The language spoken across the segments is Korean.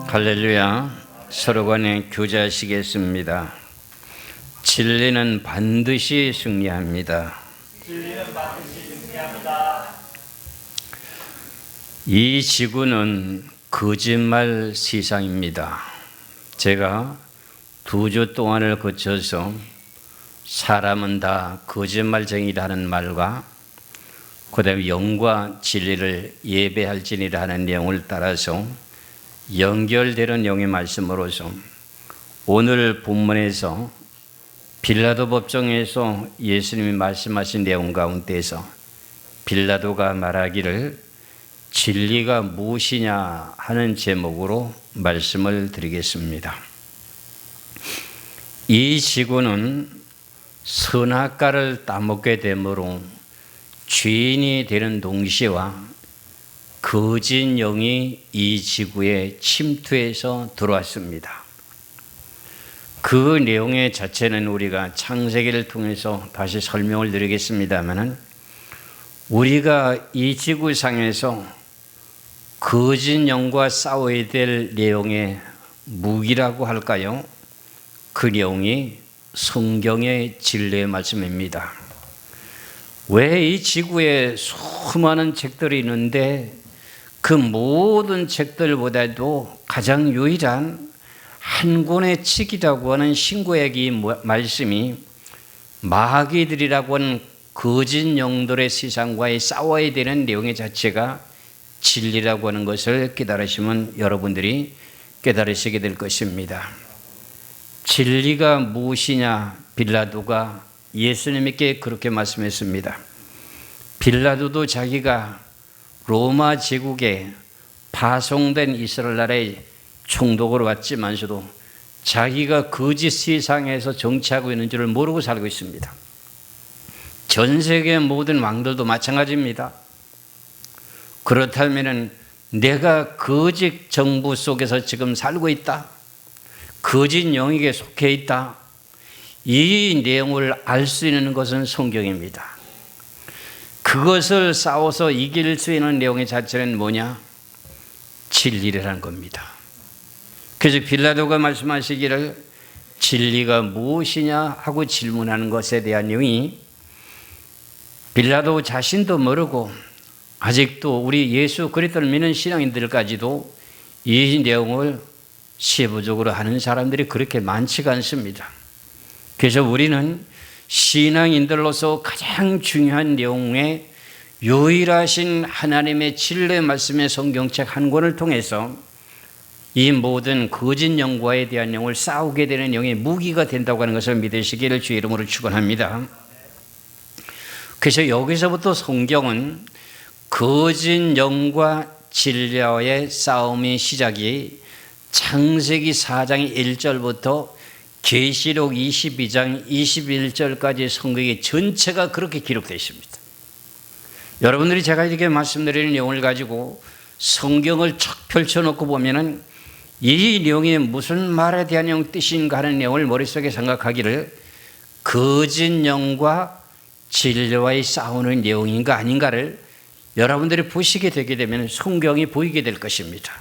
할렐루야. 서로 간에 교제하시겠습니다. 진리는 반드시 승리합니다. 이 지구는 거짓말 세상입니다. 제가 2주 동안을 거쳐서 사람은 다 거짓말쟁이라는 말과 그 다음에 영과 진리를 예배할지니라는 내용을 따라서 연결되는 영의 말씀으로서 오늘 본문에서 빌라도 법정에서 예수님이 말씀하신 내용 가운데서 빌라도가 말하기를 진리가 무엇이냐 하는 제목으로 말씀을 드리겠습니다. 이 지구는 선악과를 따먹게 되므로 죄인이 되는 동시와 거짓 영이 이 지구에 침투해서 들어왔습니다. 그 내용의 자체는 우리가 창세기를 통해서 다시 설명을 드리겠습니다만 우리가 이 지구상에서 거짓 영과 싸워야 될 내용의 무기라고 할까요? 그 내용이 성경의 진리의 말씀입니다. 왜 이 지구에 수많은 책들이 있는데 그 모든 책들보다도 가장 유일한 한 권의 책이라고 하는 신구약의 말씀이 마귀들이라고 하는 거짓 영들의 세상과의 싸워야 되는 내용의 자체가 진리라고 하는 것을 깨달으시면 여러분들이 깨달으시게 될 것입니다. 진리가 무엇이냐? 빌라도가 예수님께 그렇게 말씀했습니다. 빌라도도 자기가 로마 제국에 파송된 이스라엘 나라의 총독으로 왔지만서도 자기가 거짓 세상에서 정치하고 있는 줄을 모르고 살고 있습니다. 전 세계 모든 왕들도 마찬가지입니다. 그렇다면 내가 거짓 정부 속에서 지금 살고 있다, 거짓 영에게 속해 있다, 이 내용을 알 수 있는 것은 성경입니다. 그것을 싸워서 이길 수 있는 내용의 자체는 뭐냐? 진리라는 겁니다. 그래서 빌라도가 말씀하시기를 진리가 무엇이냐 하고 질문하는 것에 대한 내용이 빌라도 자신도 모르고 아직도 우리 예수 그리스도를 믿는 신앙인들까지도 이 내용을 세부적으로 하는 사람들이 그렇게 많지가 않습니다. 그래서 우리는 신앙인들로서 가장 중요한 내용의 유일하신 하나님의 진리의 말씀의 성경책 한 권을 통해서 이 모든 거짓 영과에 대한 영을 싸우게 되는 영의 무기가 된다고 하는 것을 믿으시기를 주의 이름으로 축원합니다. 그래서 여기서부터 성경은 거짓 영과 진리와의 싸움의 시작이 창세기 4장 1절부터 계시록 22장 21절까지 성경의 전체가 그렇게 기록되어 있습니다. 여러분들이 제가 이렇게 말씀드리는 내용을 가지고 성경을 쫙 펼쳐놓고 보면은 이 내용이 무슨 말에 대한 내용 뜻인가 하는 내용을 머릿속에 생각하기를 거짓 영과 진리와의 싸우는 내용인가 아닌가를 여러분들이 보시게 되게 되면 성경이 보이게 될 것입니다.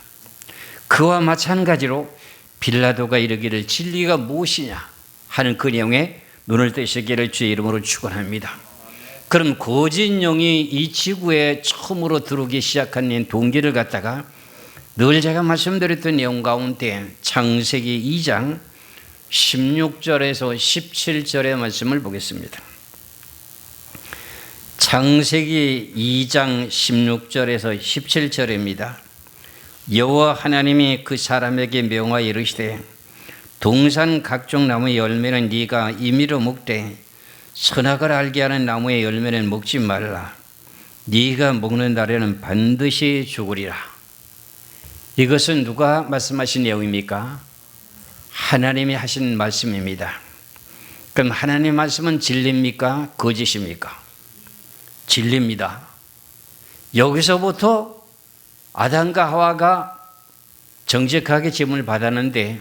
그와 마찬가지로 빌라도가 이르기를 진리가 무엇이냐 하는 그 내용에 눈을 뜨시기를 주의 이름으로 축원합니다. 그럼 거짓 영이 이 지구에 처음으로 들어오기 시작한 동기를 갖다가 늘 제가 말씀드렸던 내용 가운데 창세기 2장 16절에서 17절의 말씀을 보겠습니다. 창세기 2장 16절에서 17절입니다. 여호와 하나님이 그 사람에게 명하여 이르시되 동산 각종 나무의 열매는 네가 임의로 먹되 선악을 알게 하는 나무의 열매는 먹지 말라. 네가 먹는 날에는 반드시 죽으리라. 이것은 누가 말씀하신 내용입니까? 하나님이 하신 말씀입니다. 그럼 하나님 말씀은 진리입니까? 거짓입니까? 진리입니다. 여기서부터 아담과 하와가 정직하게 질문을 받았는데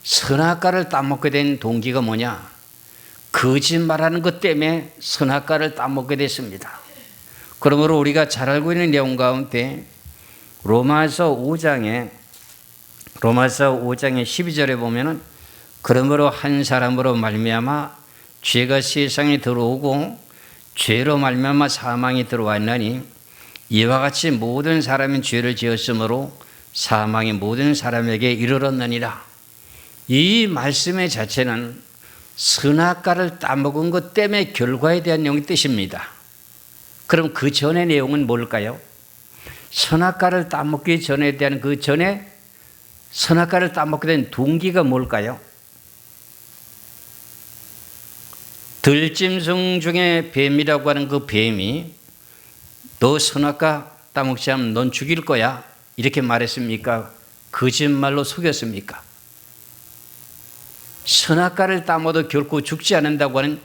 선악과를 따먹게 된 동기가 뭐냐? 거짓말하는 것 때문에 선악과를 따먹게 됐습니다. 그러므로 우리가 잘 알고 있는 내용 가운데 로마서 5장에 로마서 5장의 12절에 보면은 그러므로 한 사람으로 말미암아 죄가 세상에 들어오고 죄로 말미암아 사망이 들어왔나니 이와 같이 모든 사람이 죄를 지었으므로 사망이 모든 사람에게 이르렀느니라. 이 말씀의 자체는 선악과를 따먹은 것 때문에 결과에 대한 내용의 뜻입니다. 그럼 그 전의 내용은 뭘까요? 선악과를 따먹기 전에 대한 그 전에 선악과를 따먹게 된 동기가 뭘까요? 들짐승 중에 뱀이라고 하는 그 뱀이 너 선악과 따먹지 않으면 넌 죽일 거야 이렇게 말했습니까? 거짓말로 속였습니까? 선악과를 따먹어도 결코 죽지 않는다고 하는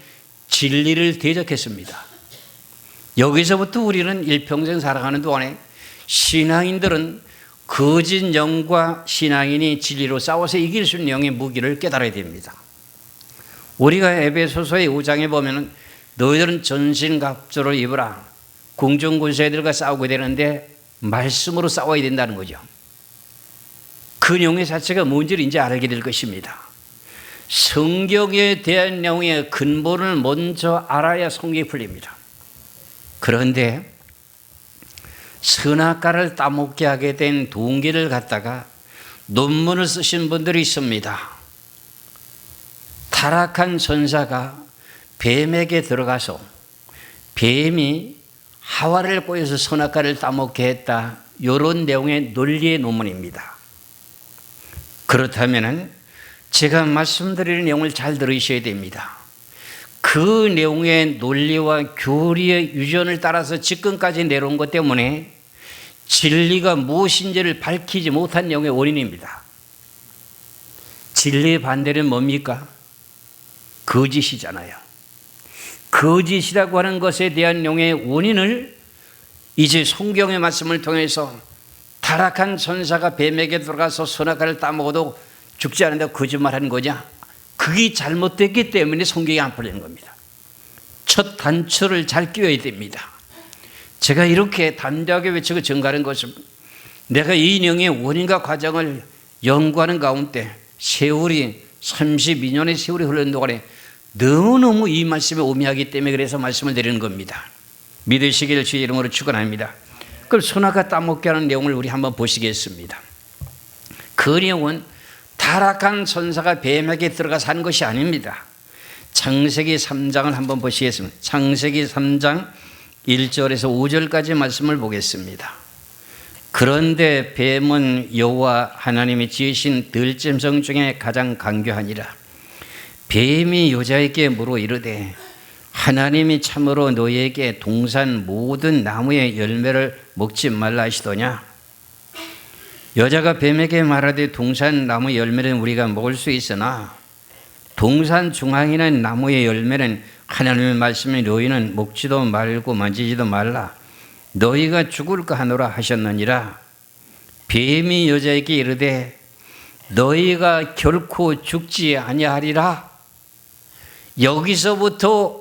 진리를 대적했습니다. 여기서부터 우리는 일평생 살아가는 동안에 신앙인들은 거짓 영과 신앙인이 진리로 싸워서 이길 수 있는 영의 무기를 깨달아야 됩니다. 우리가 에베소서의 5장에 보면 너희들은 전신갑주를 입으라. 궁중군세들과 싸우게 되는데 말씀으로 싸워야 된다는 거죠. 그 내용의 자체가 뭔지를 이제 알게 될 것입니다. 성경에 대한 내용의 근본을 먼저 알아야 성경이 풀립니다. 그런데 선악과를 따먹게 하게 된 동기를 갖다가 논문을 쓰신 분들이 있습니다. 타락한 천사가 뱀에게 들어가서 뱀이 하와를 꼬여서 선악과를 따먹게 했다. 이런 내용의 논리의 논문입니다. 그렇다면 제가 말씀드리는 내용을 잘 들으셔야 됩니다. 그 내용의 논리와 교리의 유전을 따라서 지금까지 내려온 것 때문에 진리가 무엇인지를 밝히지 못한 내용의 원인입니다. 진리의 반대는 뭡니까? 거짓이잖아요. 거짓이라고 하는 것에 대한 내용의 원인을 이제 성경의 말씀을 통해서 타락한 천사가 뱀에게 들어가서 선악과를 따먹어도 죽지 않는다고 거짓말하는 거냐? 그게 잘못됐기 때문에 성경이 안 풀리는 겁니다. 첫 단초를 잘 끼워야 됩니다. 제가 이렇게 담대하게 외치고 증거하는 것은 내가 이 내용의 원인과 과정을 연구하는 가운데 세월이 32년의 세월이 흐르는 동안에 너무너무 이 말씀에 오묘하기 때문에 그래서 말씀을 드리는 겁니다. 믿으시기를 주의 이름으로 축원합니다. 그럼 선악과 따먹게 하는 내용을 우리 한번 보시겠습니다. 그 내용은 타락한 천사가 뱀에게 들어가서 한 것이 아닙니다. 창세기 3장을 한번 보시겠습니다. 창세기 3장 1절에서 5절까지 말씀을 보겠습니다. 그런데 뱀은 여호와 하나님이 지으신 들짐승 중에 가장 간교하니라. 뱀이 여자에게 물어 이르되 하나님이 참으로 너희에게 동산 모든 나무의 열매를 먹지 말라 하시더냐. 여자가 뱀에게 말하되 동산 나무 열매는 우리가 먹을 수 있으나 동산 중앙에 있는 나무의 열매는 하나님의 말씀이 너희는 먹지도 말고 만지지도 말라. 너희가 죽을까 하노라 하셨느니라. 뱀이 여자에게 이르되 너희가 결코 죽지 아니하리라. 여기서부터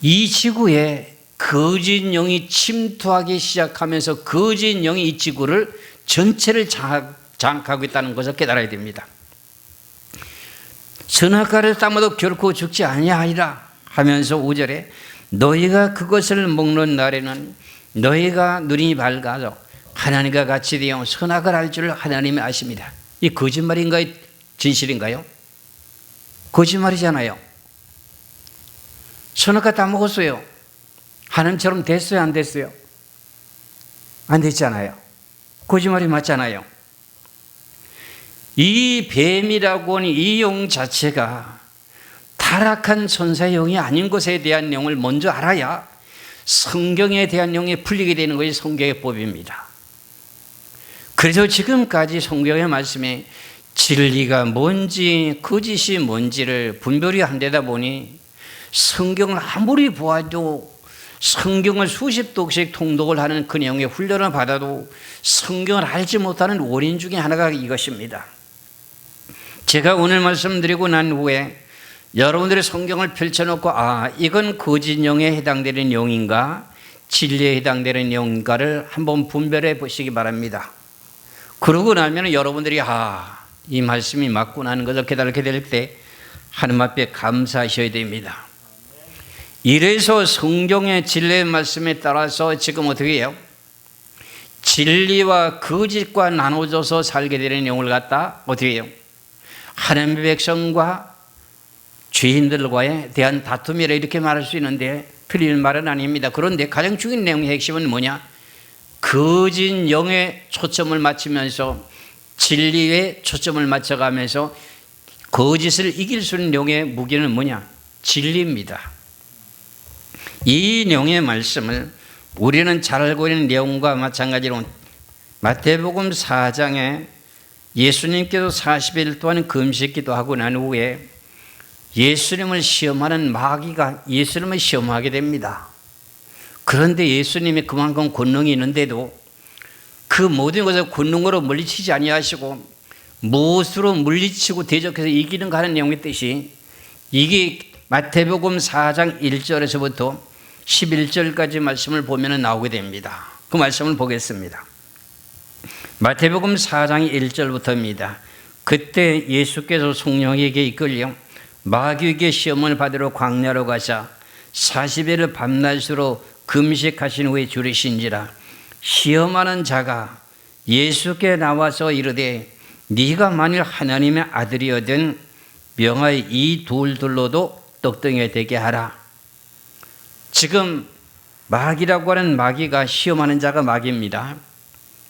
이 지구에 거짓 영이 침투하기 시작하면서 거짓 영이 이 지구를 전체를 장악하고 있다는 것을 깨달아야 됩니다. 선악과를 따먹어도 결코 죽지 아니하리라 하면서 5절에 너희가 그것을 먹는 날에는 너희가 눈이 밝아서 하나님과 같이 되어 선악을 알 줄 하나님이 아십니다. 이 거짓말인가요? 진실인가요? 거짓말이잖아요. 선악과 따먹었어요. 하나님처럼 됐어요? 안 됐어요? 안 됐잖아요. 거짓말이 맞잖아요. 이 뱀이라고 하는 이 영 자체가 타락한 천사의 영이 아닌 것에 대한 내용을 먼저 알아야 성경에 대한 내용이 풀리게 되는 것이 성경의 법입니다. 그래서 지금까지 성경의 말씀에 진리가 뭔지 거짓이 뭔지를 분별이 안 되다 보니 성경을 아무리 보아도 성경을 수십 독씩 통독을 하는 그 내용의 훈련을 받아도 성경을 알지 못하는 원인 중에 하나가 이것입니다. 제가 오늘 말씀드리고 난 후에 여러분들의 성경을 펼쳐놓고 이건 거짓 영에 해당되는 영인가 진리에 해당되는 영인가를 한번 분별해 보시기 바랍니다. 그러고 나면 여러분들이 이 말씀이 맞구나 하는 것을 깨닫게 될 때 하나님 앞에 감사하셔야 됩니다. 이래서 성경의 진리의 말씀에 따라서 지금 어떻게 해요? 진리와 거짓과 나눠져서 살게 되는 영을 갖다 어떻게 해요? 하나님의 백성과 죄인들과에 대한 다툼이라 이렇게 말할 수 있는데 틀린 말은 아닙니다. 그런데 가장 중요한 내용의 핵심은 뭐냐? 거짓 영에 초점을 맞추면서 진리에 초점을 맞춰가면서 거짓을 이길 수 있는 영의 무기는 뭐냐? 진리입니다. 이 영의 말씀을 우리는 잘 알고 있는 내용과 마찬가지로 마태복음 4장에 예수님께서 40일 동안 금식기도 하고 난 후에 예수님을 시험하는 마귀가 예수님을 시험하게 됩니다. 그런데 예수님이 그만큼 권능이 있는데도 그 모든 것을 권능으로 물리치지 아니하시고 무엇으로 물리치고 대적해서 이기는 가 하는 내용의 뜻이 이게 마태복음 4장 1절에서부터 11절까지 말씀을 보면 나오게 됩니다. 그 말씀을 보겠습니다. 마태복음 4장 1절부터입니다. 그때 예수께서 성령에게 이끌려 마귀에게 시험을 받으러 광야로 가사 40일을 밤낮으로 금식하신 후에 줄이신지라. 시험하는 자가 예수께 나와서 이르되 네가 만일 하나님의 아들이거든 명하여 이 돌들로도 떡덩이가 되게 하라. 지금 마귀라고 하는 마귀가 시험하는 자가 마귀입니다.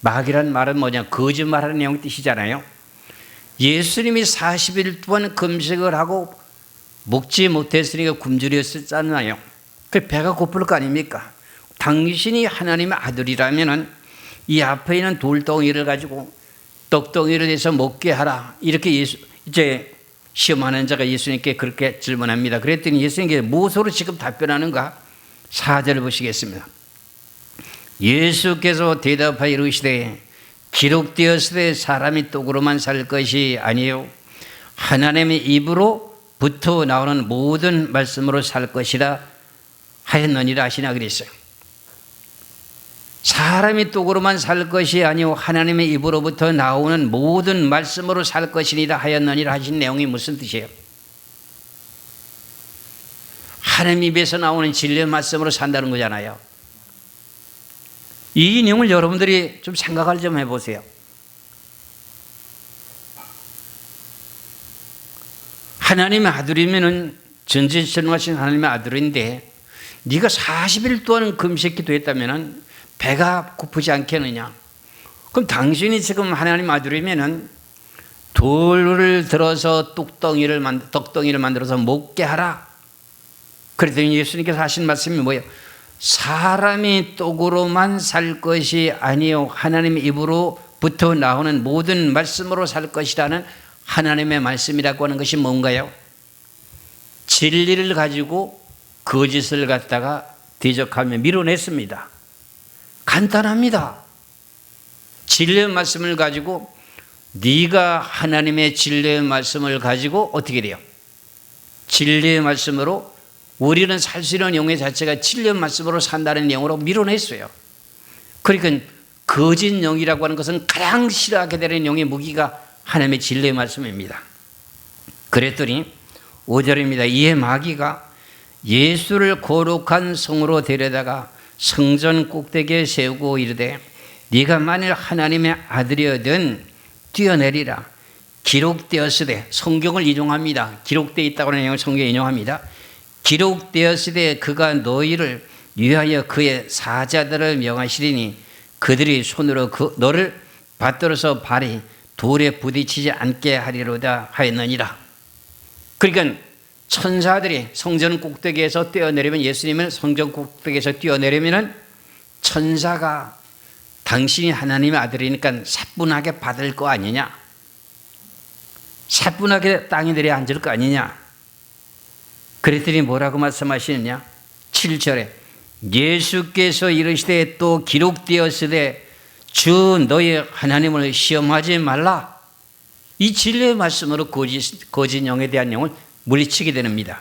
마귀란 말은 뭐냐? 거짓말하는 내용 뜻이잖아요. 예수님이 40일 동안 금식을 하고 먹지 못했으니까 굶주렸었잖아요. 그 배가 고플 거 아닙니까? 당신이 하나님의 아들이라면 이 앞에 있는 돌덩이를 가지고 떡덩이를 해서 먹게 하라. 이렇게 이제 시험하는 자가 예수님께 그렇게 질문합니다. 그랬더니 예수님께 무엇으로 지금 답변하는가? 4절을 보시겠습니다. 예수께서 대답하여 이르시되 기록되었으되 사람이 떡으로만 살 것이 아니요 하나님의 입으로부터 나오는 모든 말씀으로 살 것이라 하였느니라 하시나 그랬어요. 사람이 떡으로만 살 것이 아니요 하나님의 입으로부터 나오는 모든 말씀으로 살 것이니라 하였느니라 하신 내용이 무슨 뜻이에요? 하나님 입에서 나오는 진리의 말씀으로 산다는 거잖아요. 이 내용을 여러분들이 좀 생각을 좀 해보세요. 하나님의 아들이면은 전지전능하신 하나님의 아들인데 네가 40일 동안 금식기도 했다면은 배가 고프지 않겠느냐? 그럼 당신이 지금 하나님 아들이면은 돌을 들어서 떡덩이를 만들어서 먹게 하라. 그랬더니 예수님께서 하신 말씀이 뭐예요? 사람이 떡으로만 살 것이 아니요 하나님의 입으로부터 나오는 모든 말씀으로 살 것이라는 하나님의 말씀이라고 하는 것이 뭔가요? 진리를 가지고 거짓을 갖다가 대적하며 밀어냈습니다. 간단합니다. 진리의 말씀을 가지고 네가 하나님의 진리의 말씀을 가지고 어떻게 돼요? 진리의 말씀으로 우리는 살 수 있는 영의 자체가 진리의 말씀으로 산다는 영으로 밀어냈어요. 그러니까 거짓 영이라고 하는 것은 가장 싫어하게 되는 영의 무기가 하나님의 진리의 말씀입니다. 그랬더니 5절입니다. 이에 마귀가 예수를 거룩한 성으로 데려다가 성전 꼭대기에 세우고 이르되 네가 만일 하나님의 아들이거든 뛰어내리라. 기록되었으되 성경을 인용합니다. 기록되어 있다고 하는 내용을 성경에 인용합니다. 기록되었으되 그가 너희를 위하여 그의 사자들을 명하시리니 그들이 손으로 너를 받들어서 발이 돌에 부딪히지 않게 하리로다 하였느니라. 그러니까 천사들이 성전 꼭대기에서 뛰어내리면 예수님을 성전 꼭대기에서 뛰어내리면 천사가 당신이 하나님의 아들이니까 사뿐하게 받을 거 아니냐? 사뿐하게 땅에 내려 앉을 거 아니냐? 그랬더니 뭐라고 말씀하시느냐? 7절에 예수께서 이르시되 또 기록되었으되 주 너희 하나님을 시험하지 말라. 이 진리의 말씀으로 거짓 영에 대한 영을 물리치게 됩니다.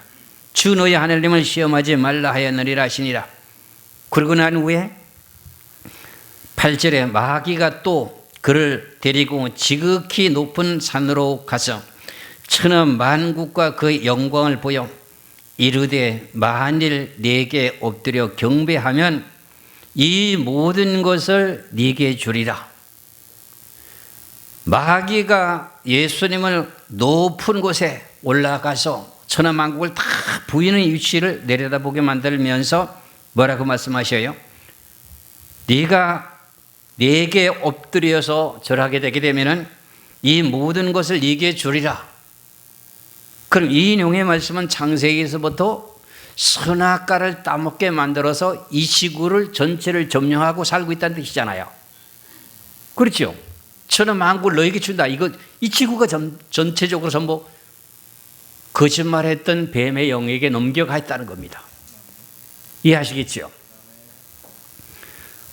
주 너희 하나님을 시험하지 말라 하였느니라 하시니라. 그러고 난 후에 8절에 마귀가 또 그를 데리고 지극히 높은 산으로 가서 천하 만국과 그의 영광을 보여 이르되 만일 네게 엎드려 경배하면 이 모든 것을 네게 주리라. 마귀가 예수님을 높은 곳에 올라가서 천하 만국을 다 부인의 위치를 내려다보게 만들면서 뭐라고 말씀하셔요? 네가 네게 엎드려서 절하게 되게 되면은 이 모든 것을 네게 주리라. 그럼 이 내용의 말씀은 창세기에서부터 선악과를 따먹게 만들어서 이 지구를 전체를 점령하고 살고 있다는 뜻이잖아요. 그렇죠? 천하 만국을 너에게 준다. 이 지구가 전체적으로 전부 거짓말했던 뱀의 영에게 넘겨가 있다는 겁니다. 이해하시겠죠?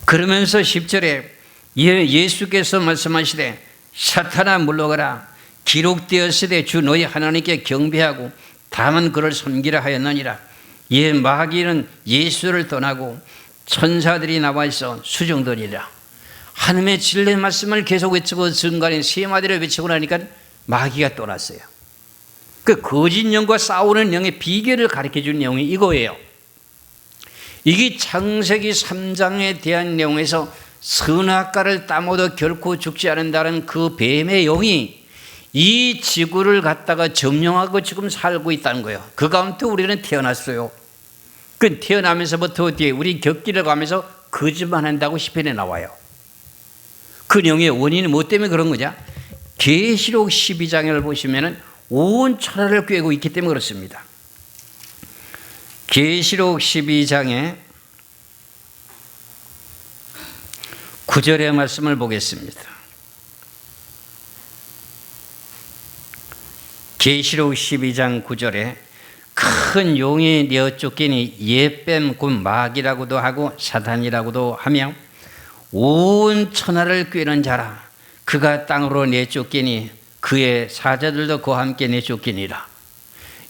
그러면서 10절에 예수께서 말씀하시되 사탄아 물러가라. 기록되었으되 주 너희 하나님께 경배하고 다만 그를 섬기라 하였느니라. 예, 마귀는 예수를 떠나고 천사들이 나와 있어 수종들이라. 하나님의 진리의 말씀을 계속 외치고 증거하는 세 마디를 외치고 나니까 마귀가 떠났어요. 그 거짓 영과 싸우는 영의 비결을 가르쳐준 내용이 이거예요. 이게 창세기 3장에 대한 내용에서 선악과를 따먹어도 결코 죽지 않는다는 그 뱀의 영이 이 지구를 갖다가 점령하고 지금 살고 있다는 거예요. 그 가운데 우리는 태어났어요. 그 태어나면서부터 뒤에 우리 겪기를 가면서 거짓말 한다고 시편에 나와요. 그 영의 원인은 뭐 때문에 그런 거냐? 계시록 12장을 보시면은 온 천하를 꿰고 있기 때문에 그렇습니다. 계시록 12장에 9절의 말씀을 보겠습니다. 계시록 12장 9절에 큰 용이 내어 쫓기니 옛뱀 곧 마귀라고도 하고 사탄이라고도 하며 온 천하를 꿰는 자라. 그가 땅으로 내쫓기니 그의 사자들도 그와 함께 내쫓기니라.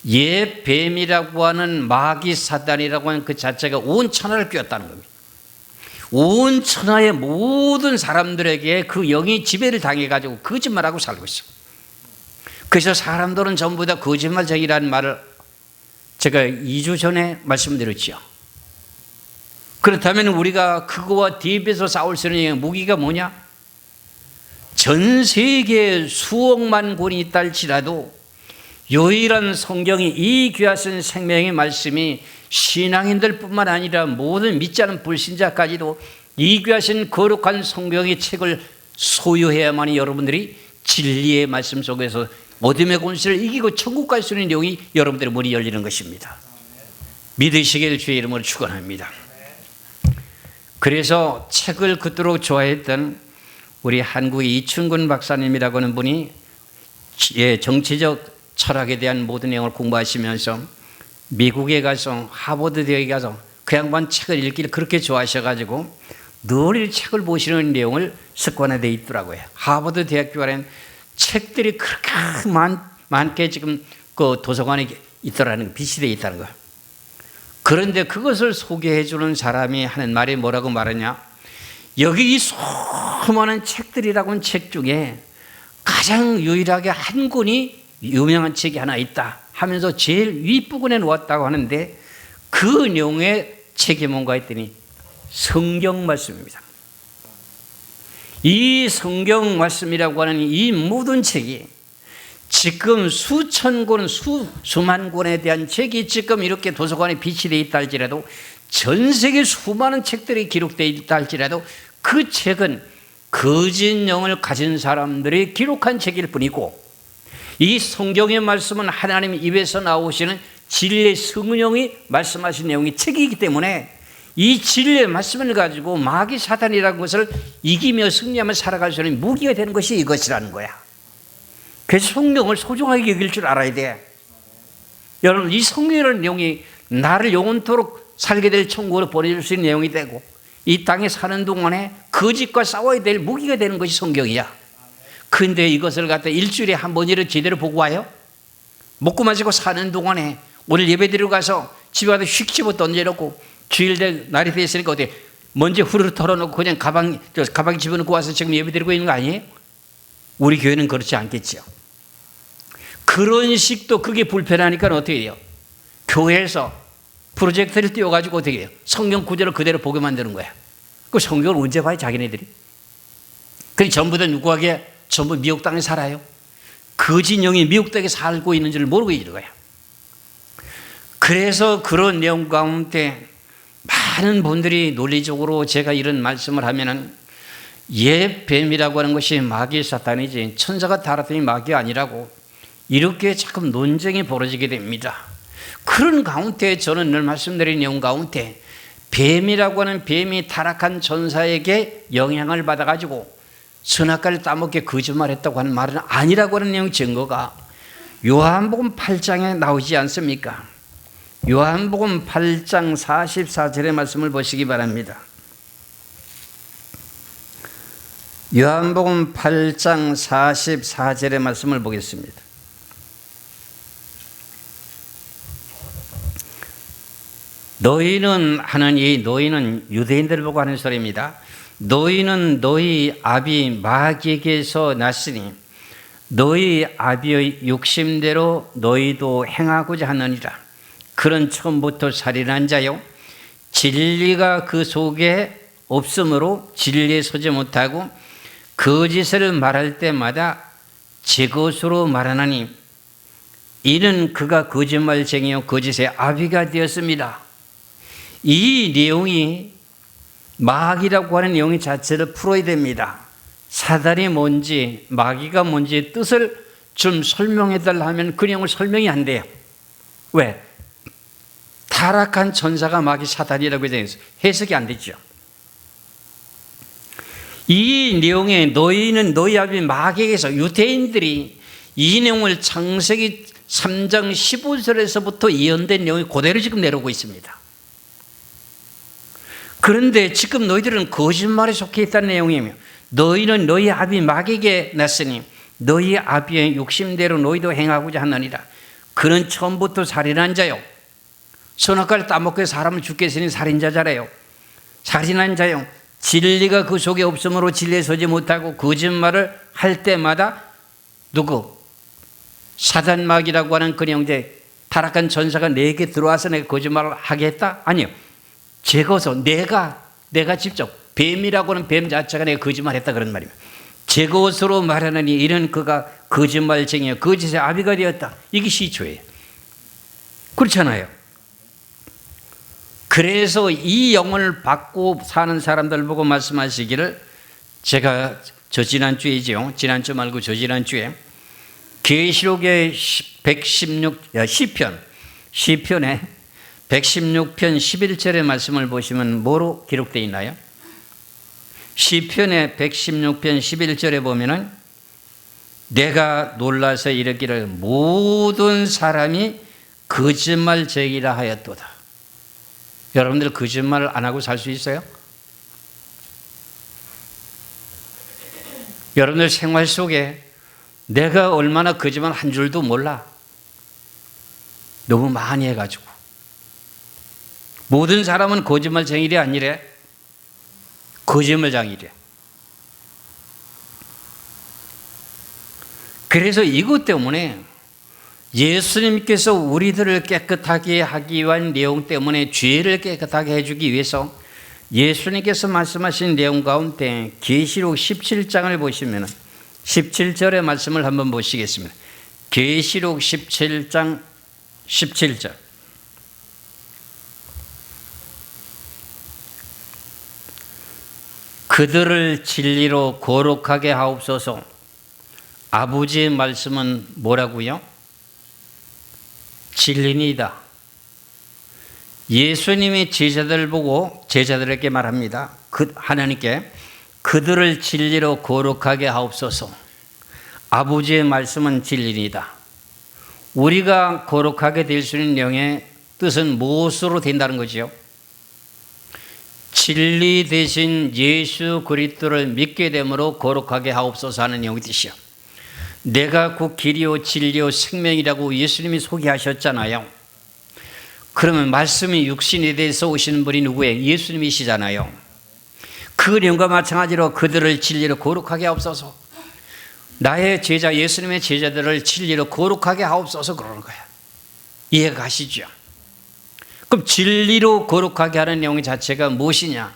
옛뱀이라고 하는 마귀 사탄이라고 하는 그 자체가 온 천하를 꿰었다는 겁니다. 온 천하의 모든 사람들에게 그 영이 지배를 당해가지고 거짓말하고 살고 있어. 그래서 사람들은 전부 다 거짓말쟁이라는 말을 제가 2주 전에 말씀드렸죠. 그렇다면 우리가 그거와 대비해서 싸울 수 있는 무기가 뭐냐? 전 세계에 수억만 권이 있다 할지라도 유일한 성경이 이 귀하신 생명의 말씀이 신앙인들 뿐만 아니라 모든 믿지 않은 불신자까지도 이 귀하신 거룩한 성경의 책을 소유해야만이 여러분들이 진리의 말씀 속에서 어둠의 권세를 이기고 천국 갈 수 있는 내용이 여러분들의 문이 열리는 것입니다. 믿으시길 주의 이름으로 축원합니다. 그래서 책을 그토록 좋아했던 우리 한국의 이춘근 박사님이라고 하는 분이 정치적 철학에 대한 모든 내용을 공부하시면서 미국에 가서 하버드 대학에 가서 그 양반 책을 읽기를 그렇게 좋아하셔가지고 늘 이 책을 보시는 내용을 습관화되어 있더라고요. 하버드 대학교 안에 책들이 그렇게 많게 지금 그 도서관에 있더라는 비치되어 있다는 거예요. 그런데 그것을 소개해 주는 사람이 하는 말이 뭐라고 말하냐? 여기 이 수많은 책들이라고 하는 책 중에 가장 유일하게 한 권이 유명한 책이 하나 있다 하면서 제일 윗부분에 놓았다고 하는데 그 내용의 책이 뭔가 했더니 성경 말씀입니다. 이 성경 말씀이라고 하는 이 모든 책이 지금 수천 권, 수만 권에 대한 책이 지금 이렇게 도서관에 비치되어 있다 할지라도 전 세계 수많은 책들이 기록되어 있다 할지라도 그 책은 거짓 영을 가진 사람들이 기록한 책일 뿐이고 이 성경의 말씀은 하나님 입에서 나오시는 진리의 성령이 말씀하신 내용이 책이기 때문에 이 진리의 말씀을 가지고 마귀 사탄이라는 것을 이기며 승리하며 살아갈 수 있는 무기가 되는 것이 이것이라는 거야. 그래서 성경을 소중하게 여길 줄 알아야 돼. 여러분, 이 성경이라는 내용이 나를 영원토록 살게 될 천국으로 보내줄 수 있는 내용이 되고 이 땅에 사는 동안에 거짓과 싸워야 될 무기가 되는 것이 성경이야. 근데 이것을 갖다 일주일에 한 번이라도 제대로 보고 와요? 먹고 마시고 사는 동안에 오늘 예배 드리러 가서 집에 가서 휙 집어 던져놓고 주일 날이 됐으니까 어떻게 먼지 후루룩 털어놓고 그냥 가방 집어넣고 와서 지금 예배드리고 있는 거 아니에요? 우리 교회는 그렇지 않겠죠. 그런 식도 그게 불편하니까 어떻게 해요? 교회에서 프로젝터를 띄워가지고 어떻게 해요? 성경 구절을 그대로 보게 만드는 거야. 그 성경을 언제 봐요, 자기네들이? 그럼 전부 다 누구에게 전부 미혹 땅에 살아요? 거짓 영이 미혹 땅에 살고 있는 줄 모르고 있는 거야. 그래서 그런 내용 가운데 많은 분들이 논리적으로 제가 이런 말씀을 하면은 옛 뱀이라고 하는 것이 마귀 사탄이지 천사가 달았더니 마귀가 아니라고 이렇게 자꾸 논쟁이 벌어지게 됩니다. 그런 가운데 저는 늘 말씀드린 내용 가운데 뱀이라고 하는 뱀이 타락한 천사에게 영향을 받아가지고 선악과를 따먹게 거짓말했다고 하는 말은 아니라고 하는 내용 증거가 요한복음 8장에 나오지 않습니까? 요한복음 8장 44절의 말씀을 보시기 바랍니다. 요한복음 8장 44절의 말씀을 보겠습니다. 너희는 하는 이 너희는 유대인들을 보고 하는 소리입니다. 너희는 너희 아비 마귀에게서 났으니 너희 아비의 욕심대로 너희도 행하고자 하느니라. 그런 처음부터 살인한 자요 진리가 그 속에 없으므로 진리에 서지 못하고 거짓을 말할 때마다 제 것으로 말하나니 이는 그가 거짓말쟁이요 거짓의 아비가 되었습니다. 이 내용이 마귀라고 하는 내용 자체를 풀어야 됩니다. 사단이 뭔지 마귀가 뭔지 뜻을 좀 설명해 달라 하면 그 내용을 설명이 안 돼요. 왜? 타락한 천사가 마귀 사단이라고 해서 해석이 안 되죠. 이 내용에 너희는 너희 아비 마귀에게서 유대인들이 이 내용을 창세기 3장 15절에서부터 예언된 내용이 그대로 지금 내려오고 있습니다. 그런데 지금 너희들은 거짓말에 속해 있다는 내용이며 너희는 너희 아비 마귀에게 났으니 너희 아비의 욕심대로 너희도 행하고자 하느니라. 그는 처음부터 살인한 자요 선악과를 따먹고 사람을 죽게 했으니 살인자잖아요. 살인한 자요 진리가 그 속에 없으므로 진리에 서지 못하고 거짓말을 할 때마다 누구? 사단 마귀라고 하는 그 형제 타락한 전사가 내게 들어와서 내가 거짓말을 하겠다? 아니요. 제거서 내가 직접 뱀이라고 하는 뱀 자체가 내가 거짓말했다 그런 말이에요. 제 것으로 말하느니 이는 그가 거짓말쟁이요 거짓의 아비가 되었다. 이게 시초예요. 그렇잖아요. 그래서 이 영을 받고 사는 사람들 보고 말씀하시기를 제가 지난주에죠. 지난주 말고 지난주에 계시록의 시편에 116편 11절의 말씀을 보시면 뭐로 기록되어 있나요? 시편의 116편 11절에 보면은 내가 놀라서 이르기를 모든 사람이 거짓말쟁이라 하였도다. 여러분들 거짓말 안 하고 살 수 있어요? 여러분들 생활 속에 내가 얼마나 거짓말 한 줄도 몰라. 너무 많이 해가지고. 모든 사람은 거짓말쟁이래 아니래? 거짓말쟁이래. 그래서 이것 때문에 예수님께서 우리들을 깨끗하게 하기 위한 내용 때문에 죄를 깨끗하게 해주기 위해서 예수님께서 말씀하신 내용 가운데 계시록 17장을 보시면 17절의 말씀을 한번 보시겠습니다. 계시록 17장 17절. 그들을 진리로 거룩하게 하옵소서. 아버지의 말씀은 뭐라고요? 진리니다. 예수님이 제자들 보고 제자들에게 말합니다. 하나님께 그들을 진리로 거룩하게 하옵소서. 아버지의 말씀은 진리니다. 우리가 거룩하게 될 수 있는 영의 뜻은 무엇으로 된다는 거지요? 진리 대신 예수 그리스도를 믿게 됨으로 거룩하게 하옵소서 하는 영의 뜻이요. 내가 그 길이요 진리요 생명이라고 예수님이 소개하셨잖아요. 그러면 말씀이 육신에 대해서 오시는 분이 누구예요? 예수님이시잖아요. 그 내용과 마찬가지로 그들을 진리로 거룩하게 하옵소서. 나의 제자, 예수님의 제자들을 진리로 거룩하게 하옵소서 그러는 거야. 이해가 가시죠? 그럼 진리로 거룩하게 하는 내용 자체가 무엇이냐?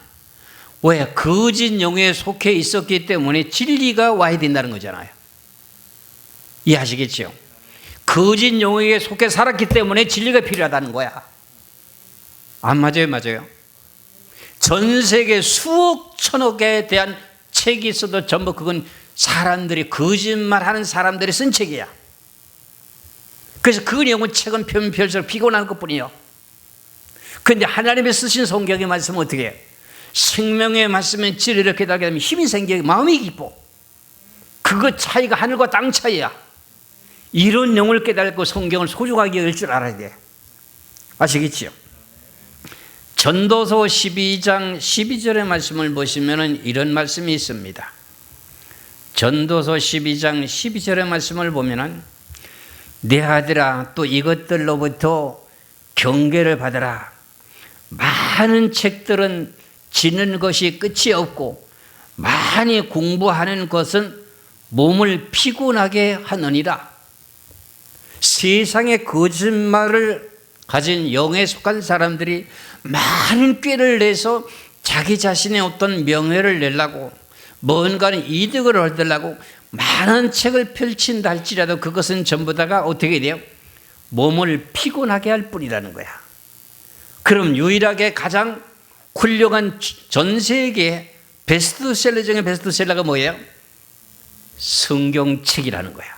왜? 거짓 영에 속해 있었기 때문에 진리가 와야 된다는 거잖아요. 이해하시겠죠? 거짓 영에 속해 살았기 때문에 진리가 필요하다는 거야. 안 맞아요? 맞아요. 전 세계 수억 천억에 대한 책이 있어도 전부 그건 사람들이, 거짓말하는 사람들이 쓴 책이야. 그래서 그 내용은 책은 펴면 펼수록 피곤한 것뿐이요. 그런데 하나님의 쓰신 성경의 말씀은 어떻게 해요? 생명의 말씀은 진리를 깨닫게 되면 힘이 생기고 마음이 기뻐. 그거 차이가 하늘과 땅 차이야. 이런 내용을 깨닫고 성경을 소중하게 여길 줄 알아야 돼. 아시겠지요? 전도서 12장 12절의 말씀을 보시면 이런 말씀이 있습니다. 전도서 12장 12절의 말씀을 보면 내 아들아 또 이것들로부터 경계를 받아라. 많은 책들은 지는 것이 끝이 없고 많이 공부하는 것은 몸을 피곤하게 하느니라. 세상에 거짓말을 가진 영에 속한 사람들이 많은 꾀를 내서 자기 자신의 어떤 명예를 내려고 뭔가는 이득을 얻으려고 많은 책을 펼친다 할지라도 그것은 전부 다가 어떻게 돼요? 몸을 피곤하게 할 뿐이라는 거야. 그럼 유일하게 가장 훌륭한 전 세계 베스트셀러 중에 베스트셀러가 뭐예요? 성경책이라는 거야.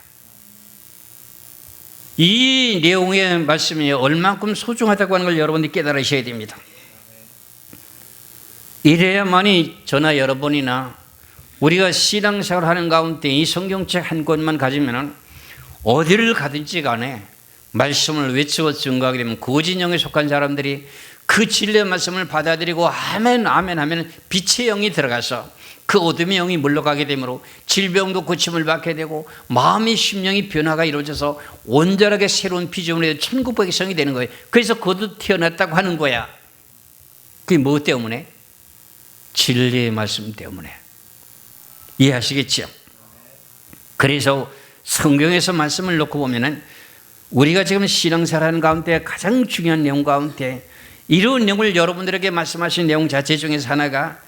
이 내용의 말씀이 얼만큼 소중하다고 하는 걸 여러분들이 깨달으셔야 됩니다. 이래야만이 저나 여러분이나 우리가 신앙생활을 하는 가운데 이 성경책 한 권만 가지면 어디를 가든지 간에 말씀을 외치고 증거하게 되면 거짓 영에 속한 사람들이 그 진리의 말씀을 받아들이고 아멘 아멘 하면 빛의 영이 들어가서 그 어둠의 영이 물러가게 되므로 질병도 고침을 받게 되고 마음의 심령이 변화가 이루어져서 온전하게 새로운 피조물의 천국 백성이 되는 거예요. 그래서 거듭 태어났다고 하는 거야. 그게 뭐 때문에? 진리의 말씀 때문에. 이해하시겠죠? 그래서 성경에서 말씀을 놓고 보면은 우리가 지금 신앙생활하는 가운데 가장 중요한 내용 가운데 이런 내용을 여러분들에게 말씀하신 내용 자체 중에서 하나가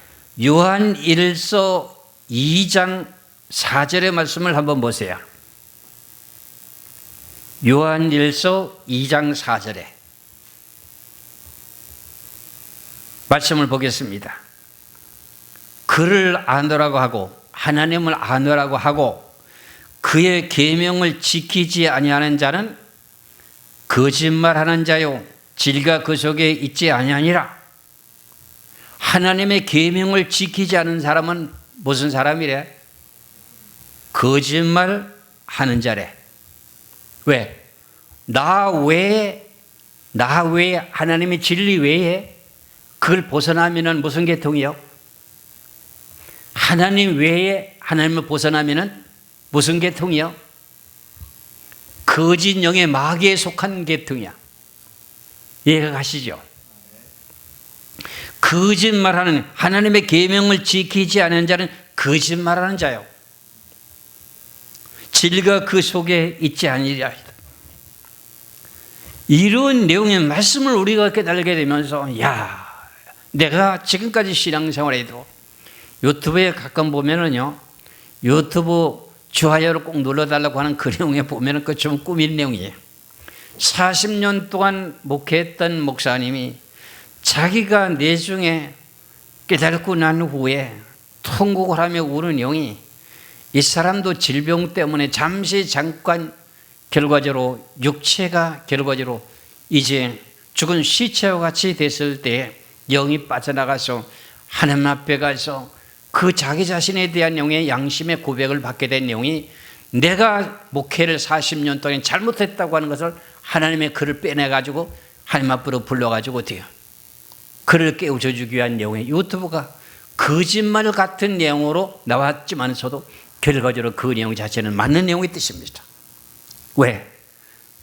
요한일서 2장 4절의 말씀을 한번 보세요. 요한일서 2장 4절에 말씀을 보겠습니다. 그를 아노라고 하고 하나님을 아노라고 하고 그의 계명을 지키지 아니하는 자는 거짓말하는 자요 진리가 그 속에 있지 아니하니라. 하나님의 계명을 지키지 않은 사람은 무슨 사람이래? 거짓말하는 자래. 왜? 나 외에 하나님의 진리 외에 그걸 벗어나면은 무슨 계통이요? 하나님 외에 하나님을 벗어나면은 무슨 계통이요? 거짓 영의 마귀에 속한 계통이야. 이해가 가시죠? 거짓말하는 하나님의 계명을 지키지 않은 자는 거짓말하는 자요. 진리가 그 속에 있지 아니하리라. 이런 내용의 말씀을 우리가 깨달게 되면서 야, 내가 지금까지 신앙생활에도 유튜브에 가끔 보면은요, 유튜브 좋아요를 꼭 눌러달라고 하는 그 내용에 보면은 그 좀 꾸민 내용이에요. 40년 동안 목회했던 목사님이 자기가 내중에 깨닫고 난 후에 통곡을 하며 우는 내용이 이 사람도 질병 때문에 잠깐 결과적으로 육체가 결과적으로 이제 죽은 시체와 같이 됐을 때 영이 빠져나가서 하나님 앞에 가서 그 자기 자신에 대한 내용의 양심의 고백을 받게 된 내용이 내가 목회를 40년 동안 잘못했다고 하는 것을 하나님의 그를 빼내가지고 하나님 앞으로 불러가지고 어때요? 그를 깨우쳐주기 위한 내용의 유튜브가 거짓말 같은 내용으로 나왔지만서도 결과적으로 그 내용 자체는 맞는 내용의 뜻입니다. 왜?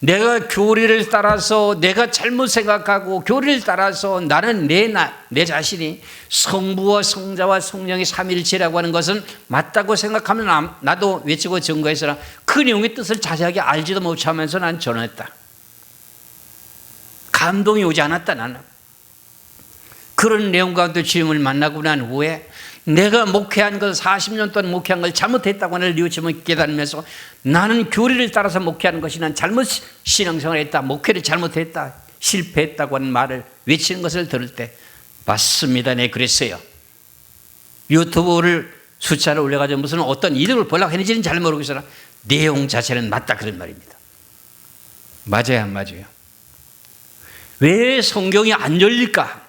내가 교리를 따라서 내가 잘못 생각하고 교리를 따라서 나는 내 자신이 성부와 성자와 성령의 삼일체라고 하는 것은 맞다고 생각하면 나도 외치고 증거했으나 그 내용의 뜻을 자세하게 알지도 못하면서 난 전했다. 감동이 오지 않았다. 나는 그런 내용 가운데 주님을 만나고 난 후에 내가 목회한 걸 40년 동안 목회한 걸 잘못했다고 하는 뉘우침을 깨달으면서 나는 교리를 따라서 목회하는 것이 난 잘못 신앙생활을 했다, 목회를 잘못했다, 실패했다고 하는 말을 외치는 것을 들을 때 맞습니다, 네 그랬어요. 유튜브를 숫자를 올려가지고 무슨 어떤 이득을 보려고 했는지는 잘 모르겠으나 내용 자체는 맞다 그런 말입니다. 맞아요, 안 맞아요? 왜 성경이 안 열릴까?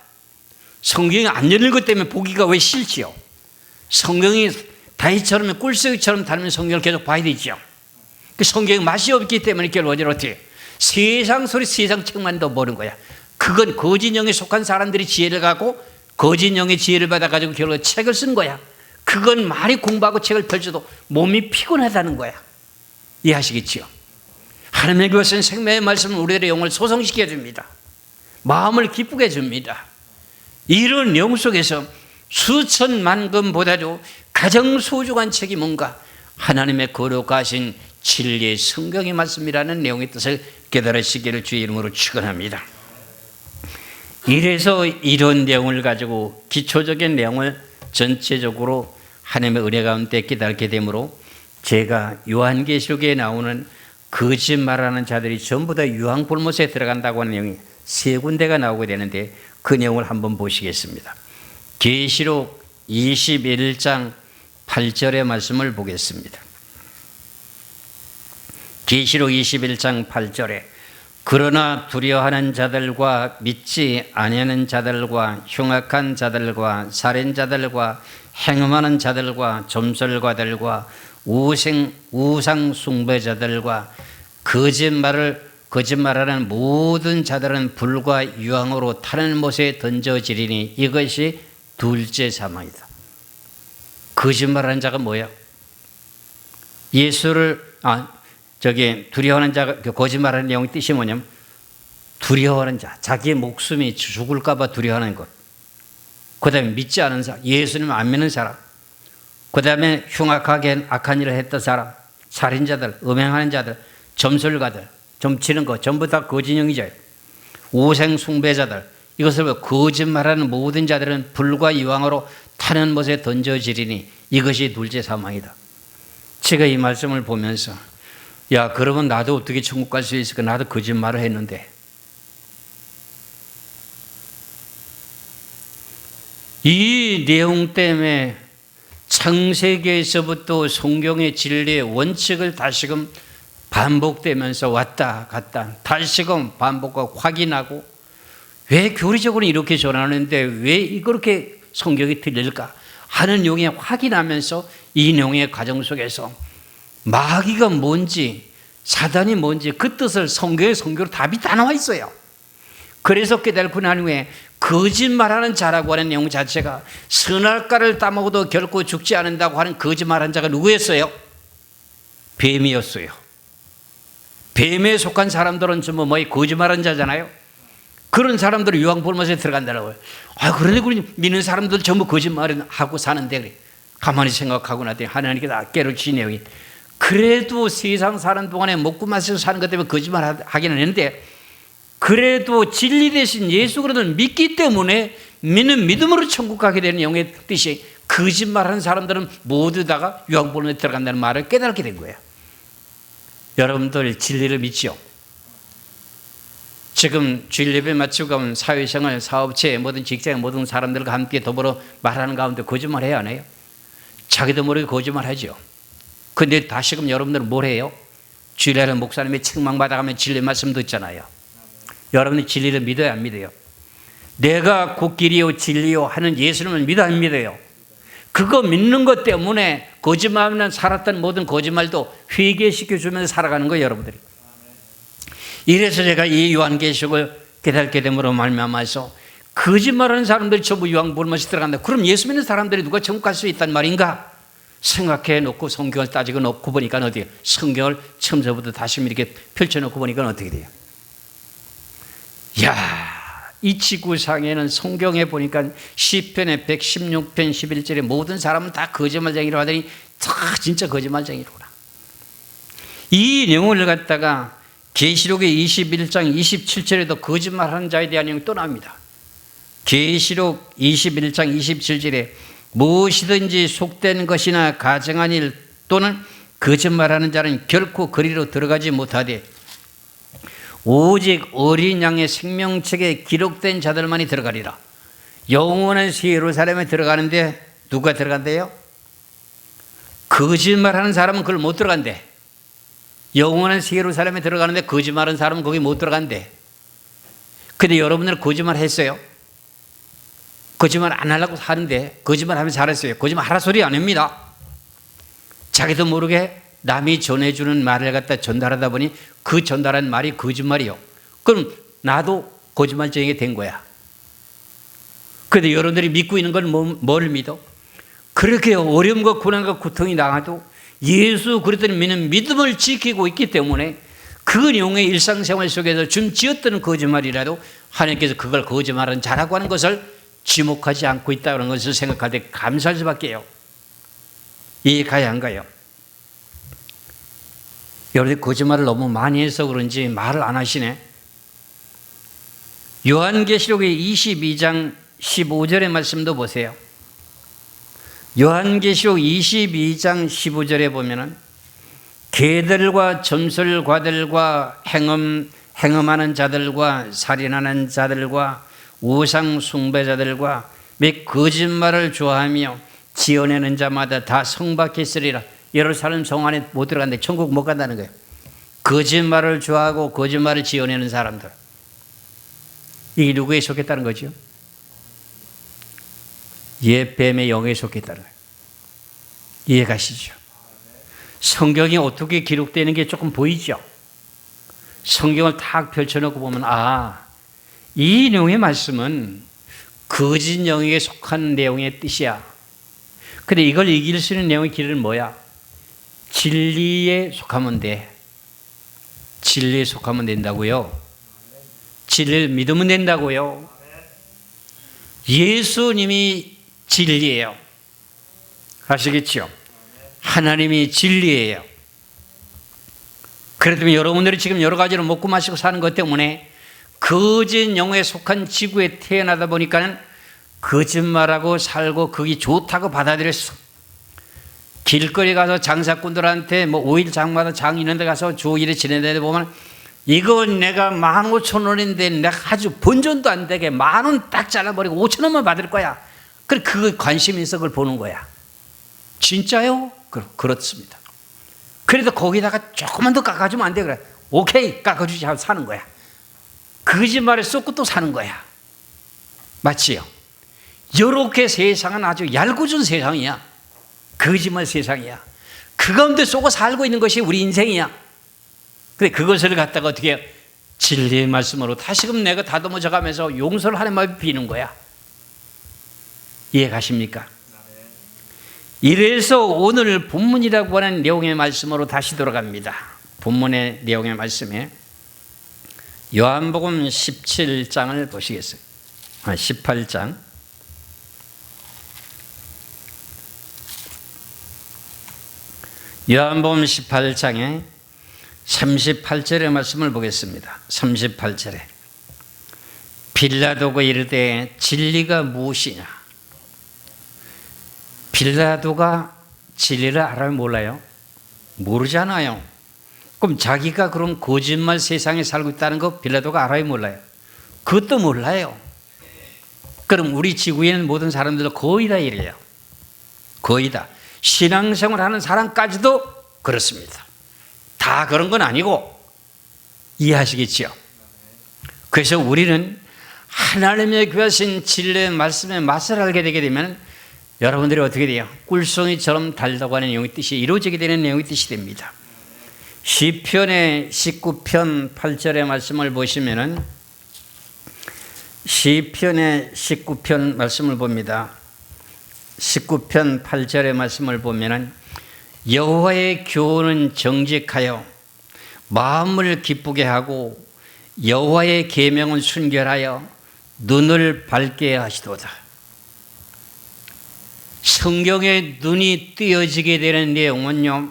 성경이 안 열릴 것 때문에 보기가 왜 싫지요? 성경이 다이처럼 꿀속처럼 닮은 성경을 계속 봐야 되죠. 그 성경이 맛이 없기 때문에 결론은 어떻게 세상 소리 세상 책만 더 모르는 거야. 그건 거짓 영에 속한 사람들이 지혜를 갖고 거짓 영의 지혜를 받아가지고 결국 책을 쓴 거야. 그건 많이 공부하고 책을 펼쳐도 몸이 피곤하다는 거야. 이해하시겠지요? 하나님의 것은 생명의 말씀은 우리들의 영을 소성시켜 줍니다. 마음을 기쁘게 해줍니다. 이런 내용 속에서 수천만 권보다도 가장 소중한 책이 뭔가? 하나님의 거룩하신 진리의 성경의 말씀이라는 내용의 뜻을 깨달으시기를 주의 이름으로 축원합니다. 이래서 이런 내용을 가지고 기초적인 내용을 전체적으로 하나님의 은혜 가운데 깨닫게 되므로 제가 요한계시록에 나오는 거짓말하는 자들이 전부 다 유황불못에 들어간다고 하는 내용이 세 군데가 나오게 되는데 그 내용을 한번 보시겠습니다. 계시록 21장 8절의 말씀을 보겠습니다. 계시록 21장 8절에 그러나 두려워하는 자들과 믿지 아니하는 자들과 흉악한 자들과 살인자들과 행음하는 자들과 점설가들과 우상 숭배자들과 거짓말하는 모든 자들은 불과 유황으로 타는 못에 던져지리니 이것이 둘째 사망이다. 거짓말하는 자가 뭐야? 두려워하는 자가 거짓말하는 내용의 뜻이 뭐냐면 두려워하는 자, 자기의 목숨이 죽을까봐 두려워하는 것. 그 다음에 믿지 않은 사람, 예수님을 안 믿는 사람. 그 다음에 흉악하게 악한 일을 했던 사람, 살인자들, 음행하는 자들, 점술가들, 점치는 것 전부 다 거짓영이죠. 우상 숭배자들, 이것을 거짓말하는 모든 자들은 불과 유황으로 타는 못에 던져지리니 이것이 둘째 사망이다. 제가 이 말씀을 보면서 야 그러면 나도 어떻게 천국 갈 수 있을까? 나도 거짓말을 했는데 이 내용 때문에 창세기에서부터 성경의 진리의 원칙을 다시금 반복되면서 왔다 갔다 다시금 반복하고 확인하고 왜 교리적으로 이렇게 전하는데 왜 이렇게 성경이 틀릴까 하는 내용에 확인하면서 이 내용의 과정 속에서 마귀가 뭔지 사단이 뭔지 그 뜻을 성경으로 답이 다 나와 있어요. 그래서 깨달고 난 후에 거짓말하는 자라고 하는 내용 자체가 선악과를 따먹어도 결코 죽지 않는다고 하는 거짓말하는 자가 누구였어요? 뱀이었어요. 뱀에 속한 사람들은 전부 거짓말하는 자잖아요. 그런 사람들은 유황불못에 들어간다고요. 그런데 우리 믿는 사람들 전부 거짓말을 하고 사는데 그래. 가만히 생각하고 나더니 하나님께 다 깨르친 내용이 그래도 세상 사는 동안에 먹고 마시고 사는 것 때문에 거짓말 하기는 했는데 그래도 진리 대신 예수 그리스도를 믿기 때문에 믿는 믿음으로 천국 가게 되는 영의 뜻이 거짓말하는 사람들은 모두 다가 유황불못에 들어간다는 말을 깨닫게 된 거예요. 여러분들 진리를 믿죠? 지금 주일 예배 마치고 가면 사회생활, 사업체, 모든 직장, 모든 사람들과 함께 더불어 말하는 가운데 거짓말 해야 안 해요? 자기도 모르게 거짓말 하죠. 근데 다시금 여러분들은 뭘 해요? 주일날에 목사님의 책망받아가면 진리 말씀 듣잖아요. 여러분이 진리를 믿어야 안 믿어요? 내가 곧 길이요 진리요 하는 예수님을 믿어 안 믿어요? 그거 믿는 것 때문에 거짓말하면 살았던 모든 거짓말도 회개시켜주면서 살아가는 거예요, 여러분들이. 이래서 제가 이 요한계시록을 깨닫게 됨으로 말미암아서 거짓말하는 사람들이 전부 유황불못에 들어간다. 그럼 예수 믿는 사람들이 누가 천국 갈 수 있단 말인가? 생각해 놓고 성경을 따지고 놓고 보니까 어떻게 성경을 처음부터 다시 이렇게 펼쳐놓고 보니까 어떻게 돼요? 야, 이 지구상에는 성경에 보니까 시편의 116편 11절에 모든 사람은 다 거짓말쟁이라고 하더니 다 진짜 거짓말쟁이로구나. 이 내용을 갖다가 계시록의 21장 27절에도 거짓말하는 자에 대한 내용이 또 나옵니다. 계시록 21장 27절에 무엇이든지 속된 것이나 가증한 일 또는 거짓말하는 자는 결코 거리로 들어가지 못하되 오직 어린 양의 생명책에 기록된 자들만이 들어가리라. 영원한 새 예루살렘에 들어가는데 누가 들어간대요? 거짓말하는 사람은 그걸 못 들어간대. 영원한 새 예루살렘에 들어가는데 거짓말하는 사람은 거기 못 들어간대. 근데 여러분들 거짓말 했어요? 거짓말 안 하려고 하는데 거짓말하면 잘했어요. 거짓말 하라 소리 안 합니다. 자기도 모르게 남이 전해주는 말을 갖다 전달하다 보니 그 전달한 말이 거짓말이요. 그럼 나도 거짓말쟁이가 된 거야. 그런데 여러분들이 믿고 있는 건 뭘 믿어? 그렇게 어려움과 고난과 고통이 나가도 예수 그리스도를 믿는 믿음을 지키고 있기 때문에 그 내용의 일상생활 속에서 좀 지었던 거짓말이라도 하나님께서 그걸 거짓말은 잘하고 하는 것을 지목하지 않고 있다는 것을 생각할 때 감사할 수밖에요. 이해가야 안 가요? 여러분들 거짓말을 너무 많이 해서 그런지 말을 안 하시네. 요한계시록의 22장 15절의 말씀도 보세요. 요한계시록 22장 15절에 보면은 개들과 점술과들과 행음하는 자들과 살인하는 자들과 우상 숭배자들과 몇 거짓말을 좋아하며 지어내는 자마다 다 성박했으리라. 예루살렘 성 안에 못 들어간대. 천국 못 간다는 거예요. 거짓말을 좋아하고 거짓말을 지어내는 사람들. 이게 누구에 속했다는 거죠? 뱀의 영에 속했다는 거예요. 이해가시죠? 성경이 어떻게 기록되는 게 조금 보이죠? 성경을 탁 펼쳐놓고 보면 이 내용의 말씀은 거짓 영에 속한 내용의 뜻이야. 근데 이걸 이길 수 있는 내용의 길은 뭐야? 진리에 속하면 돼. 진리에 속하면 된다고요. 진리를 믿으면 된다고요. 예수님이 진리예요. 아시겠죠? 하나님이 진리예요. 그렇다면 여러분들이 지금 여러 가지로 먹고 마시고 사는 것 때문에 거짓 영에 속한 지구에 태어나다 보니까는 거짓말하고 살고 그게 좋다고 받아들였어. 길거리 가서 장사꾼들한테 5일 장마다 장 있는 데 가서 주 5일에 지내는 데 보면 이건 내가 15,000원인데 내가 아주 본전도 안 되게 10,000원 딱 잘라버리고 5,000원만 받을 거야. 그래, 그거 관심 있어 그걸 보는 거야. 진짜요? 그렇습니다. 그래도 거기다가 조금만 더 깎아주면 안 돼. 그래. 오케이, 깎아주지 하고 사는 거야. 거짓말에 쏟고 또 사는 거야. 맞지요? 이렇게 세상은 아주 얄궂은 세상이야. 거짓말 세상이야. 그 가운데 쏘고 살고 있는 것이 우리 인생이야. 근데 그것을 갖다가 어떻게 진리의 말씀으로 다시금 내가 다듬어져 가면서 용서를 하나님을 비는 거야. 이해 가십니까? 이래서 오늘 본문이라고 하는 내용의 말씀으로 다시 돌아갑니다. 본문의 내용의 말씀에 요한복음 17장을 보시겠어요? 18장. 요한복음 18장에 38절의 말씀을 보겠습니다. 38절에 빌라도가 이르되 진리가 무엇이냐? 빌라도가 진리를 알아요? 몰라요? 모르잖아요. 그럼 자기가 그럼 거짓말 세상에 살고 있다는 거 빌라도가 알아요? 몰라요? 그것도 몰라요. 그럼 우리 지구에 있는 모든 사람들도 거의 다 이래요. 거의 다. 신앙생활 하는 사람까지도 그렇습니다. 다 그런 건 아니고 이해하시겠죠? 그래서 우리는 하나님의 귀하신 진리의 말씀의 맛을 알게 되게 되면 여러분들이 어떻게 돼요? 꿀송이처럼 달다고 하는 내용의 뜻이 이루어지게 되는 내용의 뜻이 됩니다. 시편의 19편 8절의 말씀을 보시면은 시편의 19편 말씀을 봅니다. 19편 8절의 말씀을 보면은 여호와의 교훈은 정직하여 마음을 기쁘게 하고 여호와의 계명은 순결하여 눈을 밝게 하시도다. 성경의 눈이 뜨여지게 되는 내용은요,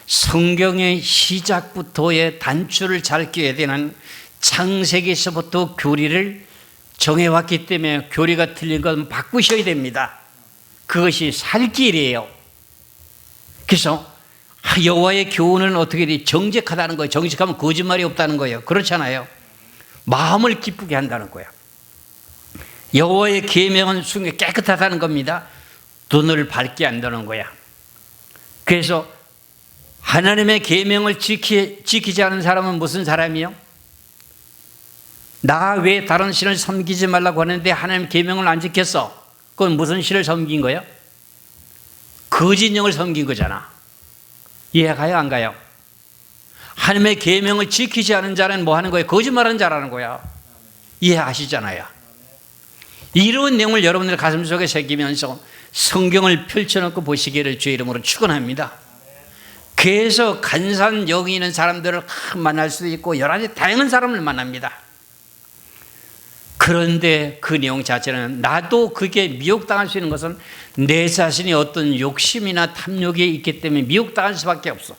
성경의 시작부터의 단추를 잘 끼워야 되는 창세기에서부터 교리를 정해왔기 때문에 교리가 틀린 건 바꾸셔야 됩니다. 그것이 살 길이에요. 그래서 여호와의 교훈은 어떻게 돼? 정직하다는 거예요. 정직하면 거짓말이 없다는 거예요. 그렇잖아요. 마음을 기쁘게 한다는 거예요. 여호와의 계명은 순결 깨끗하다는 겁니다. 눈을 밝게 한다는 거야. 그래서 하나님의 계명을 지키지 않은 사람은 무슨 사람이요? 나 왜 다른 신을 섬기지 말라고 하는데 하나님 계명을 안 지켰어? 그건 무슨 신을 섬긴 거예요? 거짓영을 섬긴 거잖아. 이해가요, 안 가요? 하나님의 계명을 지키지 않은 자는 뭐 하는 거예요? 거짓말하는 자라는 거야. 이해하시잖아요. 이런 내용을 여러분들 가슴속에 새기면서 성경을 펼쳐놓고 보시기를 주의 이름으로 축원합니다. 그래서 간사한 영이 있는 사람들을 만날 수도 있고 여러 가지 다양한 사람을 만납니다. 그런데 그 내용 자체는 나도 그게 미혹당할 수 있는 것은 내 자신이 어떤 욕심이나 탐욕이 있기 때문에 미혹당할 수밖에 없어.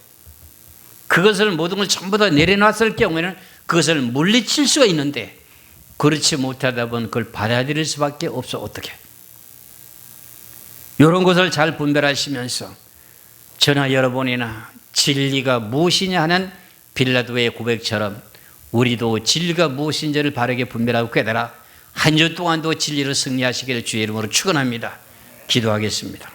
그것을 모든 걸 전부 다 내려놨을 경우에는 그것을 물리칠 수가 있는데 그렇지 못하다 보면 그걸 받아들일 수밖에 없어. 어떻게? 이런 것을 잘 분별하시면서 저나 여러분이나 진리가 무엇이냐 하는 빌라도의 고백처럼 우리도 진리가 무엇인지를 바르게 분별하고 깨달아 한 주 동안도 진리를 승리하시기를 주의 이름으로 축원합니다. 기도하겠습니다.